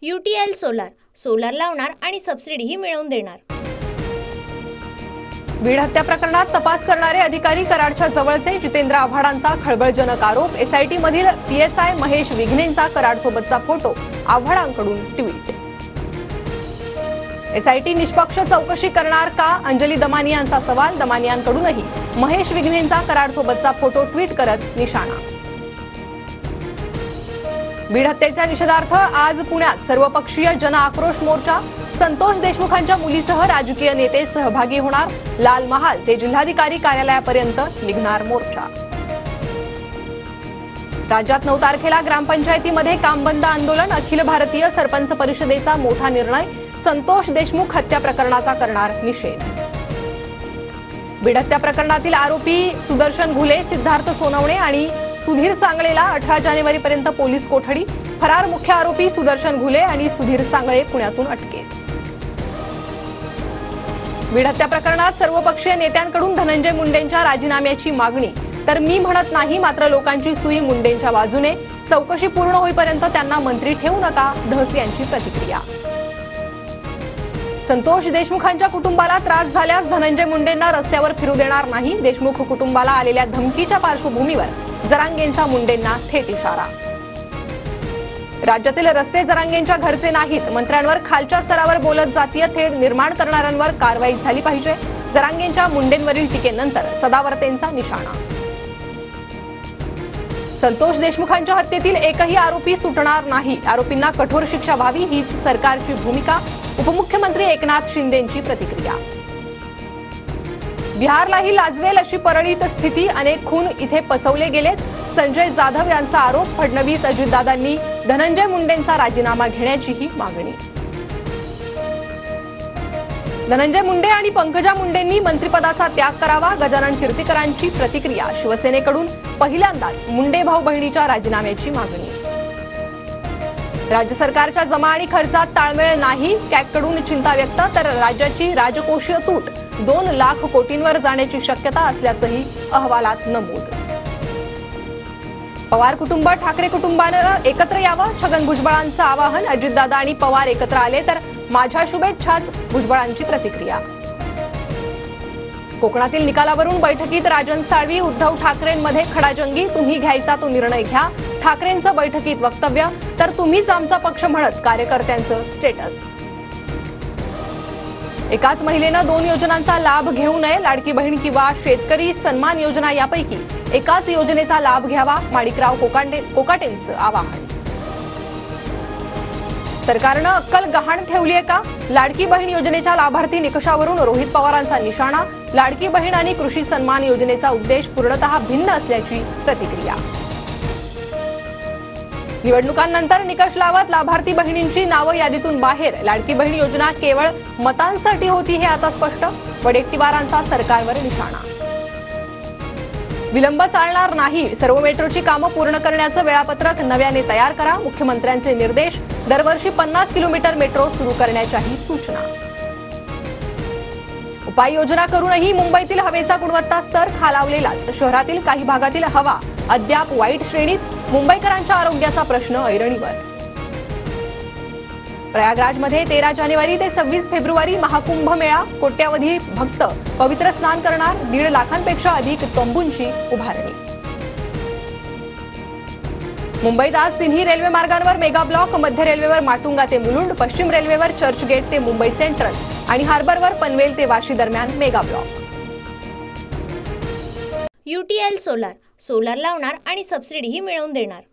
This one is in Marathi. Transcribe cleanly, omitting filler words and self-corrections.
UTL सोलार लावणार आणि सबसिडीही मिळवून देणार। बीड हत्या प्रकरणात तपास करणारे अधिकारी कराडच्या जवळचे जितेंद्र आव्हाडांचा खळबळजनक आरोप। SIT मधील PSI महेश विघ्नेंचा कराडसोबतचा फोटो, आव्हाडांकडून ट्विट। SIT निष्पक्ष चौकशी करणार का, अंजली दमानियांचा सवाल। दमानियांकडूनही महेश विघ्नेंचा कराडसोबतचा फोटो ट्विट करत निशाणा। बीड हत्येच्या निषेधार्थ आज पुण्यात सर्वपक्षीय जन आक्रोश मोर्चा। संतोष देशमुखांच्या मुलीसह राजकीय नेते सहभागी होणार। लाल महाल ते जिल्हाधिकारी कार्यालयापर्यंत निघणार मोर्चा। राज्यात 9 तारखेला ग्रामपंचायतीमध्ये कामबंद आंदोलन। अखिल भारतीय सरपंच परिषदेचा मोठा निर्णय। संतोष देशमुख हत्या प्रकरणाचा करणार निषेध। बीड हत्या प्रकरणातील आरोपी सुदर्शन घुले, सिद्धार्थ सोनवणे आणि सुधीर सांगळेला 18 जानेवारीपर्यंत पोलीस कोठडी। फरार मुख्य आरोपी सुदर्शन घुले आणि सुधीर सांगळे पुण्यातून अटकेत। बीड हत्या प्रकरणात सर्वपक्षीय नेत्यांकडून धनंजय मुंडेंच्या राजीनाम्याची मागणी। तर मी म्हणत नाही, मात्र लोकांची सुई मुंडेंच्या बाजूने। चौकशी पूर्ण होईपर्यंत त्यांना मंत्री ठेवू नका, धस यांची प्रतिक्रिया। संतोष देशमुखांच्या कुटुंबाला त्रास झाल्यास धनंजय मुंडेंना रस्त्यावर फिरू देणार नाही। देशमुख कुटुंबाला आलेल्या धमकीच्या पार्श्वभूमीवर जरांगेंचा मुंडेंना थेट इशारा। राज्यातील रस्ते जरांगेंच्या घरचे नाहीत, मंत्र्यांवर खालच्या स्तरावर बोलत जातीय थेट निर्माण करणाऱ्यांवर कारवाई झाली पाहिजे। जरांगेंच्या मुंडेंवरील टीकेनंतर सदावर्तेंचा निशाणा। संतोष देशमुखांच्या हत्येतील एकही आरोपी सुटणार नाही, आरोपींना कठोर शिक्षा व्हावी हीच सरकारची भूमिका। उपमुख्यमंत्री एकनाथ शिंदेंची प्रतिक्रिया। बिहारलाही लाजवेल अशी परळीत स्थिती, अनेक खून इथे पचवले गेलेत। संजय जाधव यांचा आरोप। फडणवीस अजितदादांनी धनंजय मुंडेंचा राजीनामा घेण्याचीही मागणी। धनंजय मुंडे आणि पंकजा मुंडेंनी मंत्रिपदाचा त्याग करावा, गजानन कीर्तीकरांची प्रतिक्रिया। शिवसेनेकडून पहिल्यांदाच मुंडे भाऊ बहिणीच्या राजीनाम्याची मागणी। राज्य सरकारच्या जमा आणि खर्चात ताळमेळ नाही, कॅगकडून चिंता व्यक्त। तर राज्याची राजकोषीय तूट 2 लाख कोटींवर जाण्याची शक्यता असल्याचंही अहवालात नमूद। पवार कुटुंब ठाकरे कुटुंबानं एकत्र यावं, छगन भुजबळांचं आवाहन। अजितदादा आणि पवार एकत्र आले तर माझ्या शुभेच्छाच, भुजबळांची प्रतिक्रिया। कोकणातील निकालावरून बैठकीत राजन साळवी, उद्धव ठाकरेंमध्ये खडाजंगी। तुम्ही घ्यायचा तो निर्णय घ्या, ठाकरेंचं बैठकीत वक्तव्य। तर तुम्हीच आमचा पक्ष म्हणत कार्यकर्त्यांचं स्टेटस। एकाच महिलेनं 2 योजनांचा लाभ घेऊ नये, लाडकी बहीण किंवा शेतकरी सन्मान योजना यापैकी एकाच योजनेचा लाभ घ्यावा, माणिकराव कोकाटेंचं आवाहन। सरकारनं अक्कल गहाण ठेवलीये का, लाडकी बहीण योजनेच्या लाभार्थी निकषावरून रोहित पवारांचा निशाणा। लाडकी बहीण आणि कृषी सन्मान योजनेचा उद्देश पूर्णतः भिन्न असल्याची प्रतिक्रिया। निवडणुकांनंतर निकष लावत लाभार्थी बहिणींची नावं यादीतून बाहेर, लाडकी बहीण योजना केवळ मतांसाठी होती हे आता स्पष्ट। वडेट्टीवारांचा सरकारवर निशाणा। विलंब चालणार नाही, सर्व मेट्रोची कामं पूर्ण करण्याचं वेळापत्रक नव्याने तयार करा, मुख्यमंत्र्यांचे निर्देश। दरवर्षी 50 किलोमीटर मेट्रो सुरू करण्याच्याही सूचना। उपाययोजना करूनही मुंबईतील हवेचा गुणवत्ता स्तर खालावलेलाच, शहरातील काही भागातील हवा अद्याप वाईट श्रेणीत। मुंबईकरांच्या आरोग्याचा प्रश्न ऐरणीवर। प्रयागराजमध्ये 13 जानेवारी ते 26 फेब्रुवारी महाकुंभ मेळा, कोट्यावधी भक्त पवित्र स्नान करणार। 1.5 लाखांपेक्षा अधिक तंबूंची उभारणी। मुंबईत आज 3ही रेल्वे मार्गांवर मेगा ब्लॉक, मध्य रेल्वेवर माटुंगा ते मुलुंड, पश्चिम रेल्वेवर चर्चगेट ते मुंबई सेंट्रल आणि हार्बरवर पनवेल ते वाशी दरम्यान मेगा ब्लॉक। UTL सोलार लावणार आणि सबसिडीही मिळवून देणार।